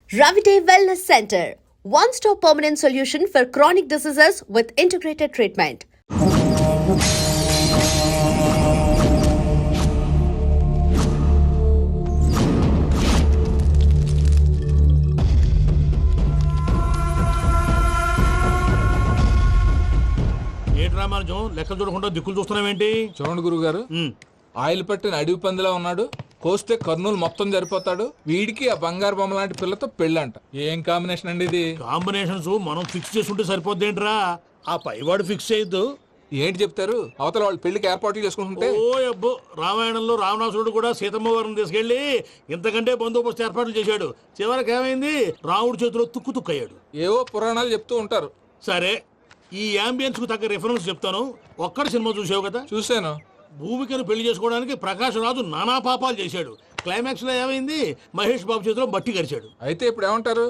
Ravite Wellness Center, one-stop permanent solution for chronic diseases with integrated treatment. Ramanujam లెక్కలు చూడకుండా దిక్కులు చూస్తున్నావేంటి? చూడండి గురుగారు, ఆయిల్ పట్టిన అడవి పందిలా ఉన్నాడు. కోస్తే కర్నూలు మొత్తం సరిపోతాడు. వీడికి ఆ బంగారు బొమ్మ లాంటి పిల్లతో పెళ్ళంట. ఏం కాంబినేషన్ అండి ఇది? కాంబినేషన్స్ మనం ఫిక్స్ చేసుకుంటే సరిపోద్దేంట్రా? ఆ పైవాడు ఫిక్స్ చేయొద్దు. ఏంటి చెప్తారు? అవతల వాళ్ళు పెళ్లికి ఏర్పాట్లు చేసుకుంటుంటే. ఓ అబ్బో, రామాయణంలో రావణాసురుడు కూడా సీతమ్మ వారిని తీసుకెళ్లి ఇంతకంటే బందోబస్తు ఏర్పాట్లు చేశాడు. చివరికి ఏమైంది? రాముడి చేతిలో తుక్కు అయ్యాడు. ఏవో పురాణాలు చెప్తూ ఉంటారు. సరే, ఈ యాంబియన్స్ కు తగ్గ రిఫరెన్స్ చెప్తాను. ఒక్కడి సినిమా చూసావు కదా? చూశాను. భూమికను పెళ్లి చేసుకోవడానికి ప్రకాష్ రాజు నానా పాపాలు చేశాడు. క్లైమాక్స్ లో ఏమైంది? మహేష్ బాబు చేతిలో బట్టి కరిచాడు. అయితే ఇప్పుడు ఏమంటారు?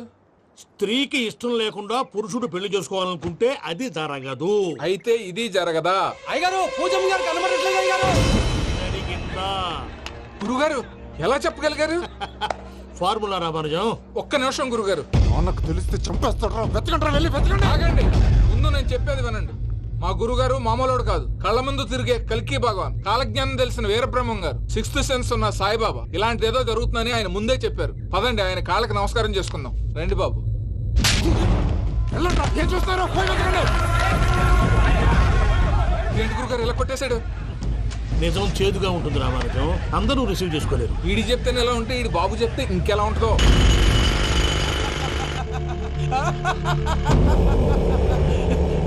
స్త్రీకి ఇష్టం లేకుండా పురుషుడు పెళ్లి చేసుకోవాలనుకుంటే అది జరగదు. అయితే ఇది జరగదా? అయ్యగారు, పూజమ్మ గారు కనబడట్లేదు అయ్యగారు. జరిగిందా? గురుగారు ఎలా చెప్పగలిగారు? ఫార్ములా రామానుజం. ఒక్క నిమిషం గురుగారు. నాకు తెలిస్తే చంపేస్తాడు. వెతకండి, వెళ్ళి వెతకండి. ఆగండి, ముందు నేను చెప్పేది వినండి. మా గురుగారు మామూలుడు కాదు. కళ్ళ ముందు తిరిగే కల్కి భగవాన్, కాలజ్ఞానం తెలిసిన వీరబ్రహ్మం గారు, సిక్స్త్ సెన్స్ ఉన్న సాయిబాబా. ఇలాంటిది ఏదో జరుగుతుందని ఆయన ముందే చెప్పారు. పదండి, ఆయన కాళ్ళకి నమస్కారం చేసుకుందాం. రండి బాబు. ఏం చూస్తారు? ఏంటి గురుగారు ఇలా కొట్టేశాడు? నిజం చేదుగా ఉంటుంది రామానుజం, అందరూ రిసీవ్ చేసుకోలేరు. ఈడి చెప్తేనే ఎలా ఉంటే ఈడి బాబు చెప్తే ఇంకెలా ఉంటుందో.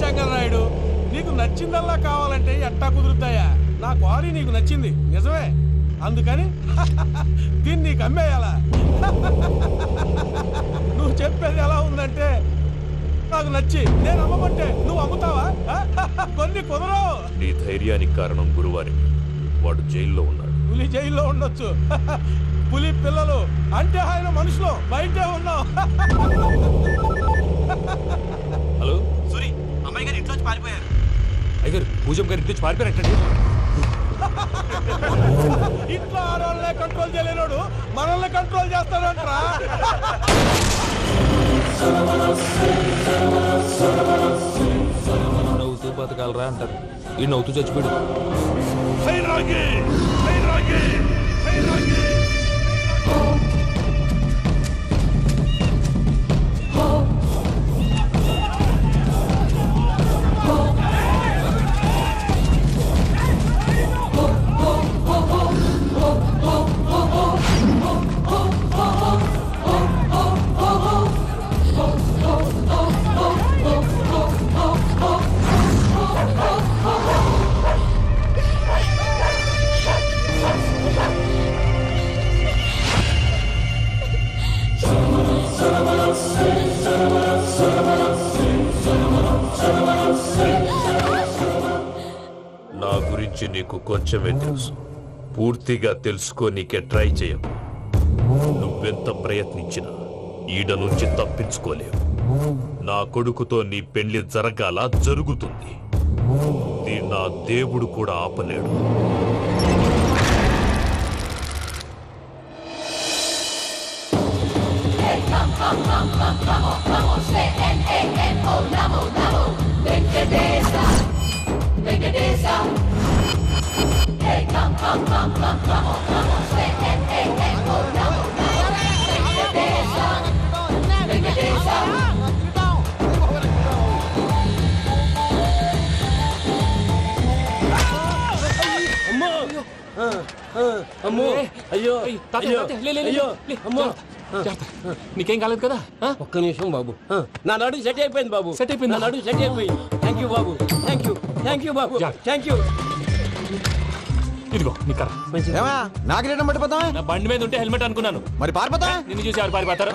చంగరాయుడు, నీకు నచ్చిందల్లా కావాలంటే ఎట్టా కుదురుతాయా? నా క్వారీ నీకు నచ్చింది నిజమే, అందుకని దీన్ని నీకు అమ్మేయాలా? నువ్వు చెప్పేది ఎలా ఉందంటే, నాకు నచ్చి నేను అమ్మమంటే నువ్వు అమ్ముతావా? కొన్ని కుదరవు. నీ ధైర్యానికి కారణం గురువారి. వాడు జైల్లో ఉన్నాడు. పులి జైల్లో ఉండొచ్చు, పులి పిల్లలు అంటే ఆయన మనుషులు బయటే ఉన్నావు. హలో సూరి, అమ్మాయి గారు ఇంట్లోంచి పారిపోయారు. అయ్యారు, పూజమ్మ గారి ఇంటి పారిపోయారంటండి. ఇంట్లో ఆడవాళ్ళనే కంట్రోల్ చేయలేనోడు మనల్ని కంట్రోల్ చేస్తాడంట్రా. నవ్వుతూ బతకాలరా అంటారు. ఈ నవ్వుతూ చచ్చిపోయాడు. నా గురించి నీకు కొంచెమే తెలుసు. పూర్తిగా తెలుసుకోనీకే ట్రై చేయకు. నువ్వెంత ప్రయత్నించినా ఈడ నుంచి తప్పించుకోలేవు. నా కొడుకుతో నీ పెళ్లి జరగాల జరుగుతుంది. నా దేవుడు కూడా ఆపలేడు. అమ్మో, అయ్యో, అయ్యో, అయ్యో, అమ్మో. నీకేం కాలేదు కదా? ఒక్క నిమిషం బాబు, నా నడుము సెట్ అయిపోయింది బాబు. సెట్ అయిపోయింది. నా నడుము సెట్ అయిపోయింది. Thank you Babu, thank you, thank you Babu, thank you. ఇదిగో నీ కర్ర. నాకు రేటం పట్టిపోతావా? నా బండి మీద ఉంటే హెల్మెట్ అనుకున్నాను. మరి పారిపోతా? నిన్ను చూసి ఎవరు పారిపోతారు?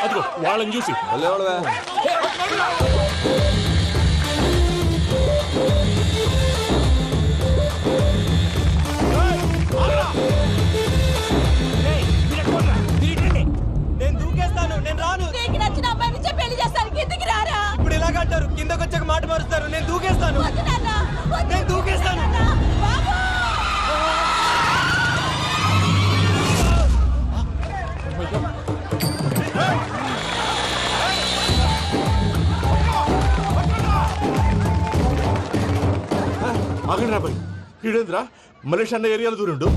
అదిగో వాళ్ళని చూసి. నేను దూకేస్తాను, నేను రాను. నీకు నచ్చిన అబ్బాయి నుంచి పెళ్లి చేస్తాను, కిందికి రారా. ఇప్పుడు ఇలాగంటారు, కిందకు వచ్చాక మాట మారుస్తారు. నేను దూకేస్తాను, వద్దు నాన్న, వద్దు. నేను దూకేస్తాను. బాబు! ఆగండి రాబాయ్, ఈడేంద్రా మలేషియా అన్న ఏరియాలో దూరిండు.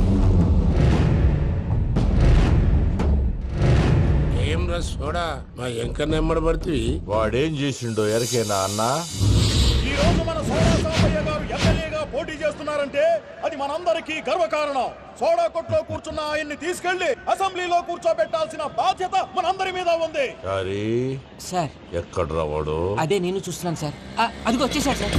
ఏం రా సోడా మా ఎంకర్ నెమ్మడి పడుతుంది. వాడేం చేసిండో ఎరకేనా అన్న? ఈ రోజు మన సోడా సాంబయ్య గారు ఎమ్మెల్యేగా పోటీ చేస్తున్నారంటే అది మనందరికీ గర్వకారణం. సోడా కొట్లో కూర్చున్న ఆయన్ని తీసుకెళ్లి అసెంబ్లీలో కూర్చోబెట్టాల్సిన బాధ్యత మనందరి మీద ఉంది. సారీ సార్ ఎక్కడ రావాడు? అదే నేను చూస్తున్నాను సార్. అదిగో వచ్చేసాడు సార్.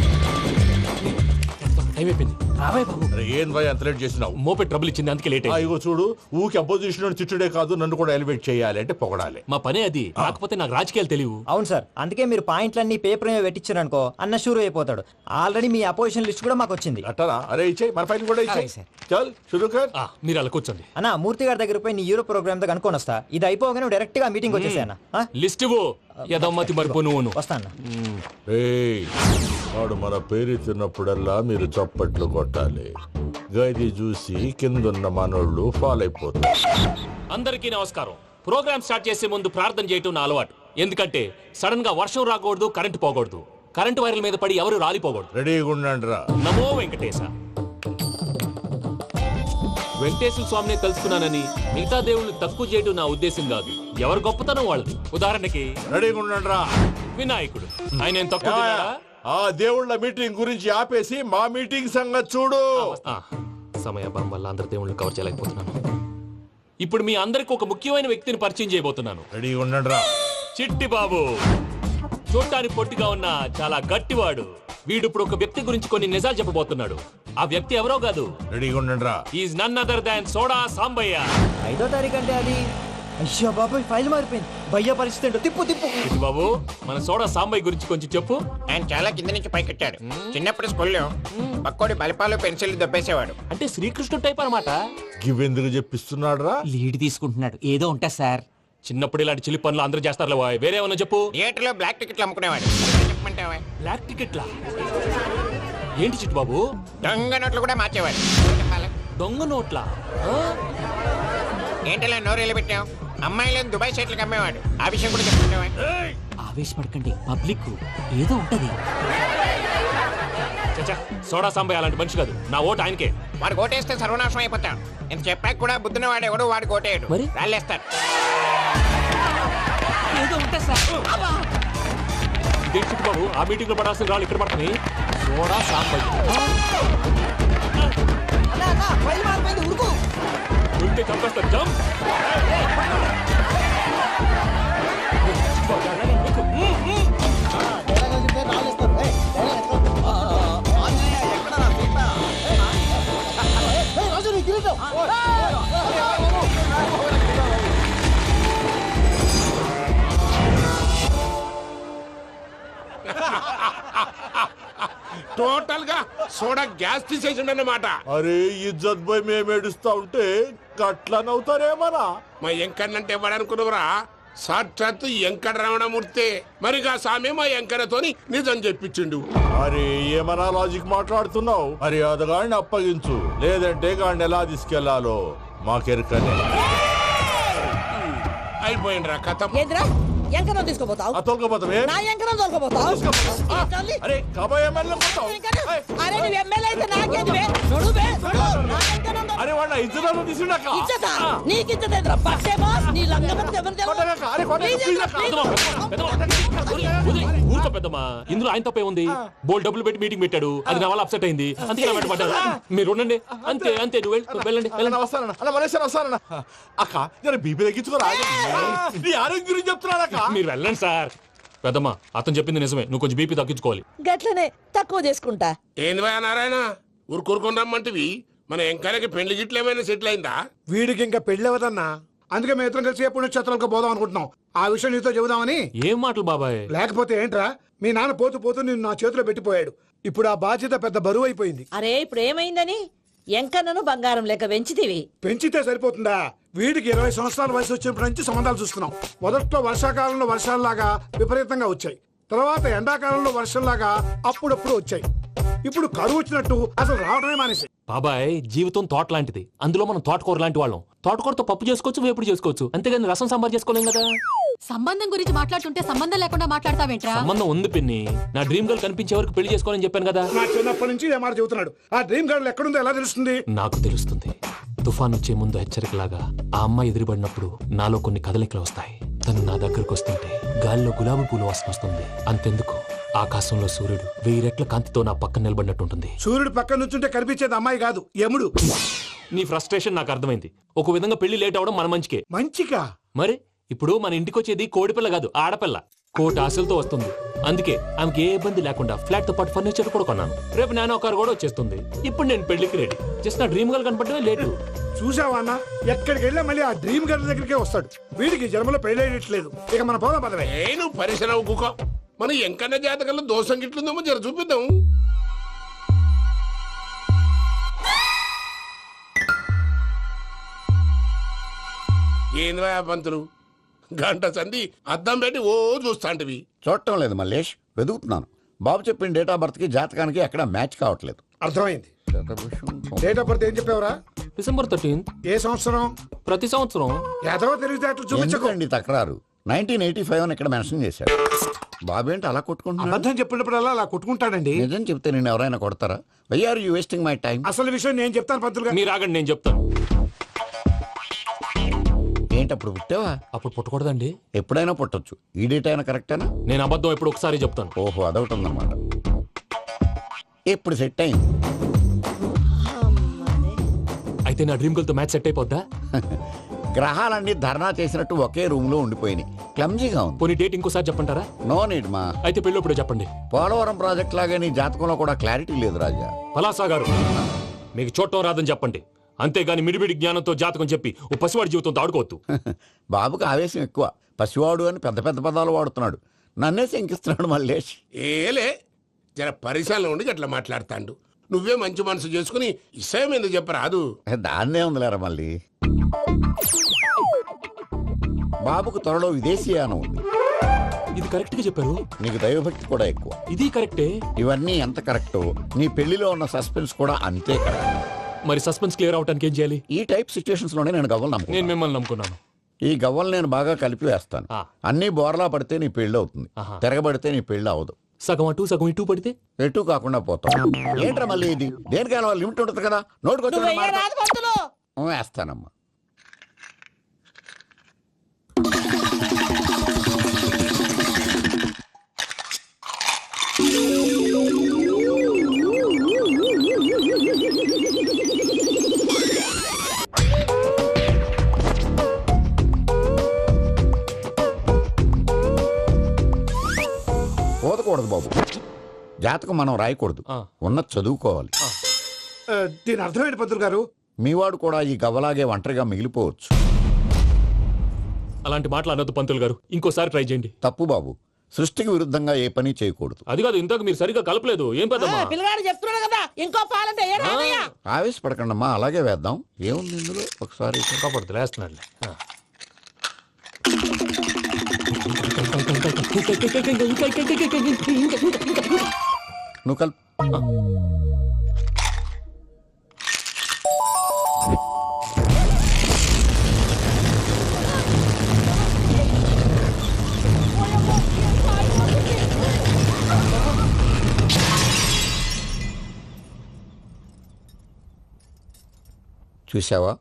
టైం అయిపోయింది, రాబాయ్ బాబు. అరే ఏం భయ అంత లేట్ చేసినావు? మోపే ట్రబుల్ ఇచ్చింది, అందుకే లేట్ అయింది. ఇగో చూడు, ఊకి అపోజిషన్ తిట్టుడే కాదు, నన్ను కూడా ఎలివేట్ చేయాలి అంటే పొగడాలి. మా పనే అది, కాకపోతే నాకు రాజకీయాలు తెలియవు. అవును సార్, అందుకే మీరు పాయింట్లన్నీ పేపర్ మీద పెట్టించారనుకో అన్న షూర్ అయిపోతాడు. ఆల్రెడీ మీ అపోజిషన్ లిస్ట్ కూడా మాకు వచ్చింది. అట్టనా? అరే ఇచ్చే మన ఫైల్ కూడా ఇచ్చే. అలాగే సార్. చల్ షురూ కర్. మీరు అలా కూర్చోండి. అన్న మూర్తి గారి దగ్గర పోయి నీ యూరో ప్రోగ్రామ్ తో కనుక్కొని వస్తా. ఇది అయిపోగానే డైరెక్ట్ గా మీటింగ్ వచ్చేసాయి అన్న. లిస్ట్ ఇవ్వు. యదమ్మతి మరిపో నువ్వు. వస్తా అన్న. ఏయ్, వాడు మన పేరు తిన్నప్పుడల్లా మీరు చప్పట్లు కొట్టాలి. గది చూసి కిందున్న మనోళ్ళు ఫాలో అయిపోతారు. అందరికీ నమస్కారం. ప్రోగ్రామ్ స్టార్ట్ చేసే ముందు ప్రార్థన చేయటం నా అలవాటు. ఎందుకంటే సడన్ గా వర్షం రాకూడదు, కరెంటు పోకూడదు, కరెంటు వైర్ల మీద పడి ఎవరు రాలిపోకూడదు. రెడీగా ఉండండి రా. నమో వెంకటేశ. వెంకటేశ్వర స్వామిని తెలుసుకున్నానని మిగతా దేవుళ్ళని తక్కువ చేయడం నా ఉద్దేశం కాదు. ఎవరు గొప్పతనం వాళ్ళది. ఉదాహరణకి రెడీగా ఉండండి రా. వినాయకుడు, ఆయన ఏం తక్కువ తిన్నాడా? ఆ దేవుళ్ళ మీటింగ్ గురించి ఆపేసి మా మీటింగ్ సంగతి చూడు. సమయాభావం వల్ల అందరి దేవుళ్ళని కవర్ చేయలేకపోతున్నాను. ఇప్పుడు మీ అందరికి ఒక ముఖ్యమైన వ్యక్తిని పరిచయం చేయబోతున్నాను. రెడీగా ఉండండి రా. చిట్టి బాబు. చూడటానికి పొట్టిగా ఉన్న చాలా గట్టివాడు. వీడు ఇప్పుడు ఒక వ్యక్తి గురించి కొన్ని నిజాలు చెప్పబోతున్నాడు. ఆ వ్యక్తి ఎవరో కాదు, రెడీగా ఉండండి రా. Is none other than Soda Sambaiah. 5వ తారీఖు అంటే అది. అయ్యో బాబాయ్, ఫైల్ మారిపోయింది. భయ్య పరిస్థితి ఏంటో తిప్పు తిప్పు. చిట్టి బాబు, మన సోడా సాంబయ్య గురించి కొంచెం చెప్పు. ఆయన చాలా కింద నుంచి పైకెట్టాడు. చిన్నప్పుడు స్కూల్లో పక్కోడి బలిపాలు పెన్సిల్ దొబ్బేసేవాడు. అంటే శ్రీకృష్ణుడు టైప్ అన్నమాట. గివెందుకు చెప్పిస్తున్నాడు రా? లీడ్ తీసుకుంటున్నాడు, ఏదో ఉంటా సార్. చిన్నప్పుడు ఇలాంటి చిలి పనులు అందరూ చేస్తారులే బాయ్. వేరే ఏమన్నా చెప్పు. థియేటర్లో బ్లాక్ టికెట్లు అమ్ముకునేవాడు. చెప్పమంటావా? బ్లాక్ టికెట్లా? ఏంటి చిట్టు బాబు? దొంగ నోట్లు కూడా మార్చేవాడు. దొంగ నోట్లా? ఏంటిలా నోరేళ్ళు పెట్టావు? అమ్మాయిలను దుబాయ్ సైట్లకు అమ్మేవాడు. ఆ విషయం కూడా చెప్పమంటావా? ఆవేశపడకండి, పబ్లిక్ ఏదో ఉంటది. చచ్చా, సోడా సాంబయ్య అలాంటి మనిషి కాదు. నా ఓటు ఆయనకే. వాడు ఓటేస్తే సర్వనాశనం అయిపోతాడు. నేను చెప్పాక కూడా బుద్ధిన వాడు ఎవడు వాడు ఓటేయడు. మరి? రాళ్ళేస్తాడు. ఏదో ఉంటా సార్. ఇదేంటి చిట్టు బాబు, ఆ మీటింగ్ లో పడాల్సిన రాళ్ళు ఇక్కడ పడుతుంది. సోడా సాంబయ్య ఉంటే చంపేస్తారు. జంప్. టోటల్ గా సోడా గ్యాస్ తీసేసిండన్నమాట. అరే ఇజ్జత్ పోయి మేము ఏడుస్తా ఉంటే గట్లా నవ్వుతారేమరా? మా ఎంకన్నంటే ఎవడనుకున్నావురా? సాక్షాత్తు ఎంకట రమణమూర్తి. మరిగా సామె మా ఎంకన్నతోని నిజం చెప్పించిండు. అరే ఏమన్నా లాజిక్ మాట్లాడుతున్నావు? అరే అదగాడిని అప్పగించు, లేదంటే గాడిని ఎలా తీసుకెళ్లాలో మాకెరకనే. అయిపోయిండ్రా కథ. ఏంద్రా ఎంకరం తీసుకోపోతావు? తోలుకపోతావే? నా ఎంకరం తోలుకోపోతావు? అరే కబాయ్ ఎమ్మెల్యే కొట్టావు. అరే నువ్వు ఎమ్మెల్యే అయితే నాకేది బే? నడు బే, నడు. నా ఎంకరం తోలు- అరే వాడిన ఇజ్జత్ తీసుకున్నాక ఇచ్చతా? నీకు ఇచ్చదేంద్రా? పక్షేమో నీ లంగమతి ఎవరు దేవుడు? ఊరుకో పెద్దమ్మా, ఇందులో ఆయన తప్పే ఉంది. బోల్ డబ్బులు పెట్టి మీటింగ్ పెట్టాడు, అది నా వల్ల అప్సెట్ అయింది, అందుకే నా వెంట పడ్డాడు. మీరు ఉండండి, అంతే అంతే. నువ్వు వెళ్ళండి వెళ్ళండి. వస్తానన్నా అన్న మలేషియా వస్తానన్నా. అక్క జర బీపీ తగ్గించుకోరా. నీ ఆరోగ్యం గురించి చెప్తున్నానక్క. మీరు వెళ్ళండి సార్. పెద్దమ్మా, అతను చెప్పింది నిజమే, నువ్వు కొంచెం బీపీ తగ్గించుకోవాలి. గట్లనే తక్కువ చేసుకుంటా. ఏంది భయ నారాయణ, ఊరుకూరుకొని రమ్మంటివి? మన ఎంకరకి పెళ్లి గిట్లు ఏమైనా సెటిల్ అయిందా? వీడికి ఇంకా పెళ్లి అవ్వదన్నా. అందుకే మేము ఇద్దరం కలిసి పుణ్యక్షేత్రాలకు పోదాం అనుకుంటున్నాం. ఆ విషయం నీతో చెబుదామని. ఏం మాటలు బాబాయ్? లేకపోతే ఏంట్రా, మీ నాన్న పోతూ పోతూ నిన్ను నా చేతిలో పెట్టిపోయాడు. ఇప్పుడు ఆ బాధ్యత పెద్ద బరువు అయిపోయింది. అరే ఇప్పుడు ఏమైందని? ఎంకన్నను బంగారం లెక్క పెంచితివి. పెంచితే సరిపోతుందా? వీడికి 20 సంవత్సరాల వయసు వచ్చినప్పటి నుంచి సంబంధాలు చూస్తున్నాం. మొదట్లో వర్షాకాలంలో వర్షాలలాగా విపరీతంగా వచ్చాయి. తర్వాత ఎండాకాలంలో వర్షంలాగా అప్పుడప్పుడు వచ్చాయి. ఇప్పుడు కరువు వచ్చినట్టు అసలు రావడమే మానేసి. బాబాయ్, జీవితం తోట లాంటిది. అందులో మనం తోటకూర లాంటి వాళ్ళం. తోటకూరతో పప్పు చేసుకోవచ్చు, వేపుడు చేసుకోవచ్చు, అంతేగాని రసం సాంబార్ చేసుకోలేం కదా. సంబంధం గురించి మాట్లాడుతుంటే సంబంధం లేకుండా మాట్లాడతావేంట్రా? సంబంధం ఉంది పిన్ని. నా డ్రీమ్ గర్ల్ కనిపించే వరకు పెళ్లి చేసుకోవాలని చెప్పాను కదా. నా చిన్నప్పటి నుంచి ఏ మాట చెబుతున్నాడు. ఆ డ్రీమ్ గర్ల్ ఎక్కడుందో ఎలా తెలుస్తుంది? నాకు తెలుస్తుంది. తుఫాన్ వచ్చే ముందు హెచ్చరికలాగా ఆ అమ్మాయి ఎదురుపడినప్పుడు నాలో కొన్ని కదలికలు వస్తాయి. తను నా దగ్గరకు వస్తుంటే గాలిలో గులాబీ పూలు వాసన వస్తుంది. అంతెందుకు, ఆకాశంలో సూర్యుడు 1000 రెట్ల కాంతితో నా పక్కన నిలబడినట్టుంటుంది. సూర్యుడు పక్కన నుంచుంటే కనిపించేది అమ్మాయి కాదు, యముడు. నీ ఫ్రస్ట్రేషన్ నాకు అర్థమైంది. ఒక విధంగా పెళ్లి లేట్ అవడం మన మంచికే. మంచిగా? మరి ఇప్పుడు మన ఇంటికి వచ్చేది కోడిపిల్ల కాదు, ఆడపిల్ల. కోటి ఆశలతో వస్తుంది. అందుకే ఆమెకి ఏ ఇబ్బంది లేకుండా ఫ్లాట్ తో పాటు ఫర్నిచర్ కూడా కొన్నాను. రేపు నానో కారు కూడా వచ్చేస్తుంది. ఇప్పుడు నేను పెళ్లికి రెడీ. జస్ట్ నా డ్రీమ్ గర్ల్ కనపడమే లేటు. చూసావా అన్న, ఎక్కడికి వెళ్ళా మళ్ళీ ఆ డ్రీమ్ గర్ల్ దగ్గరికే వస్తాడు. వీడికి జన్మలో పెళ్ళేయట్లేదు. ఇక మన పోదాం పదవే. నేను పరిశ్రమ కుక మన ఎంకన్న జాతకంలో దోషం గిట్లుందేమో జర చూపిద్దాం. ఏంద్రా పంతులు, గంట సంధి అద్దం పెట్టి ఓ చూస్తాంటివి. చూడటం లేదు మల్లేష్, వెతుకుతున్నాను. బాబు చెప్పిన డేట్ ఆఫ్ బర్త్ కి జాతకానికి ఎక్కడ మ్యాచ్ కావట్లేదు. అర్థమైంది. డేట్ ఆఫ్ బర్త్ ఏం చెప్పావురా? డిసెంబర్ 13. ఏ సంవత్సరం? ప్రతి సంవత్సరం. ఏదో తెలివితేటలు చూపించకండి. ఎందుకండి తక్రారు? 1985 అని ఇక్కడ మెన్షన్ చేశాడు. బాబు ఏంటి అలా కొట్టుకుంటున్నాడు? అబద్ధం చెప్పినప్పుడల్లా అలా కొట్టుకుంటాడండి. నిజం చెప్తే నేను ఎవరైనా కొడతారా? Why are you wasting my time? అసలు విషయం నేను చెప్తాను పంతులు గారు. మీరు ఆగండి, నేను చెప్తాను. ఏంటి అప్పుడు పుట్టావా? అప్పుడు పుట్టకూడదండి. ఎప్పుడైనా పుట్టొచ్చు. ఈ డేట్ అయినా కరెక్టేనా? నేను అబద్ధం ఎప్పుడు ఒకసారి చెప్తాను. ఓహో, అదొకటి ఉందన్నమాట. ఎప్పుడు సెట్ అయింది? అయితే నా డ్రీమ్ గర్ల్ తో మ్యాచ్ సెట్ అయిపోద్దా? గ్రహాలన్నీ ధర్నా చేసినట్టు ఒకే రూమ్ లో ఉండిపోయినాయి. క్లమ్జీగా ఉంది. పోనీ డేట్ ఇంకోసారి చెప్పంటారా? నో నీడ్ మా. అయితే పెళ్ళప్పుడు చెప్పండి. పోలవరం ప్రాజెక్ట్ లాగే నీ జాతకంలో కూడా క్లారిటీ లేదు రాజా. పలాసా గారు, మీకు చూడటం రాదని చెప్పండి. అంతేగాని మిడిమిడి జ్ఞానంతో జాతకం చెప్పి ఓ పసివాడి జీవితంతో ఆడుకోవద్దు. బాబుకి ఆవేశం ఎక్కువ. పసివాడు అని పెద్ద పెద్ద పదాలు వాడుతున్నాడు. నన్నే శంకిస్తున్నాడు మల్లేష్. ఏలే, జర పరిశ్రమలో ఉండి అట్లా మాట్లాడతాండు. నువ్వే మంచి మనసు చేసుకుని ఇష్టం ఎందుకు చెప్పరాదు? దాన్నే ఉందిలేరా మళ్ళీ. బాబుకు త్వరలో విదేశీయానం ఉంది. ఇది కరెక్ట్ గా చెప్పారు. నీకు దైవభక్తి కూడా ఎక్కువ. ఇది కరెక్టే. ఇవన్నీ ఎంత కరెక్టో నీ పెళ్లిలో ఉన్న సస్పెన్స్ కూడా అంతే కరెక్ట్. మరి సస్పెన్స్ క్లియర్ అవడానికి ఏం చేయాలి? ఈ టైప్ సిచ్యువేషన్స్ లోనే నేను గవ్వలు నమ్ముకున్నాను. నేను మిమ్మల్ని నమ్ముకున్నాను. ఈ గవ్వలు నేను బాగా కలిపి వేస్తాను. అన్ని బోర్లా పడితే నీ పెళ్లి అవుతుంది. తిరగబడితే నీ పెళ్లి అవదు. సగం అటు సగం ఇటు పడితే ఎటు కాకుండా పోతాం. ఏంట్రా మళ్ళీ ఇది? దేనికైనా లిమిట్ ఉంటుంది కదా. నోటుకొచ్చి వేస్తానమ్మా. పోదకూడదు బాబు. జాతకం మనం రాయకూడదు, ఉన్నది చదువుకోవాలి. దీని అర్థమైంది పంతులు గారు. మీవాడు కూడా ఈ గవ్వలాగే ఒంటరిగా మిగిలిపోవచ్చు. అలాంటి మాటలు అనొద్దు పంతులు గారు. ఇంకోసారి ట్రై చేయండి. తప్పు బాబు. సృష్టికి విరుద్ధంగా ఏ పని చేయకూడదు. అది కాదు, ఇంతకు మీరు సరిగా కలపలేదు. ఏం పెద్దమ్మా? పిల్లగాడు చెప్తున్నాడు కదా, ఇంకో పాలంటే ఆవేశపడకండమ్మా, అలాగే వేద్దాం. ఏముంది ఇందులో? ఒకసారి కాపాడుతు లేస్తున్నాడు. నువ్వు కల్ చూసావా,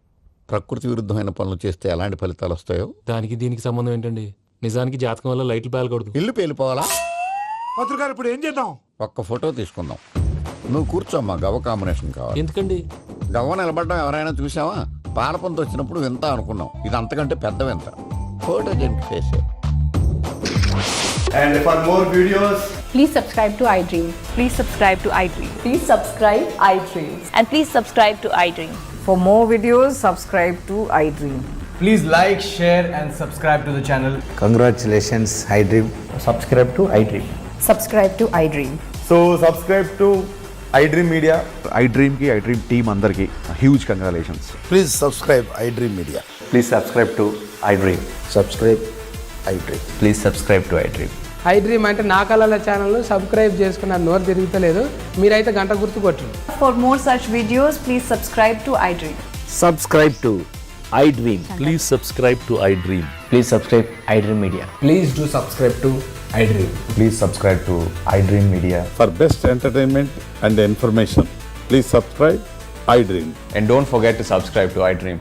ప్రకృతి విరుద్ధమైన పనులు చేస్తే ఎలాంటి ఫలితాలు వస్తాయో. దానికి దీనికి సంబంధం ఏంటండి? నిజానికి జాతకం వల్ల లైట్లు పేలకూడదు. ఇల్లు పేలిపోవాలా? పంతులు గారు ఇప్పుడు ఏం చేద్దాం? ఒక్క ఫోటో తీసుకుందాం. నువ్వు కూర్చోమ్మా. గవ్వ కాంబినేషన్ కావాలి. ఎందుకండి? గవ్వ నిలబడడం ఎవరైనా చూసావా? పాలపంత వచ్చినప్పుడు వింత అనుకున్నాం. ఇది అంతకంటే పెద్ద వింత. ఫోటో జెంట్ చేసే. And for more videos, please subscribe to iDream. Please subscribe to iDream. Please subscribe iDream. And please subscribe to iDream. For more videos, subscribe to iDream. please like, share and subscribe to the channel. Congratulations, iDream. Subscribe to iDream. Subscribe to iDream. So subscribe to iDream Media. iDream ki iDream team andarki huge congratulations. Please subscribe iDream Media. Please subscribe to iDream. Subscribe iDream. Please subscribe to iDream. iDream అంటే నా కళల channel subscribe చేసుకున్న నోరు తిరుగుతలేదు. మీరైతే గంట గుర్తు కొట్టండి. For more such videos, please subscribe to iDream. Subscribe to iDream. Please subscribe to iDream. Please subscribe iDream Media. Please do subscribe to iDream. Please subscribe to iDream Media. For best entertainment and information, please subscribe iDream. And don't forget to subscribe to iDream.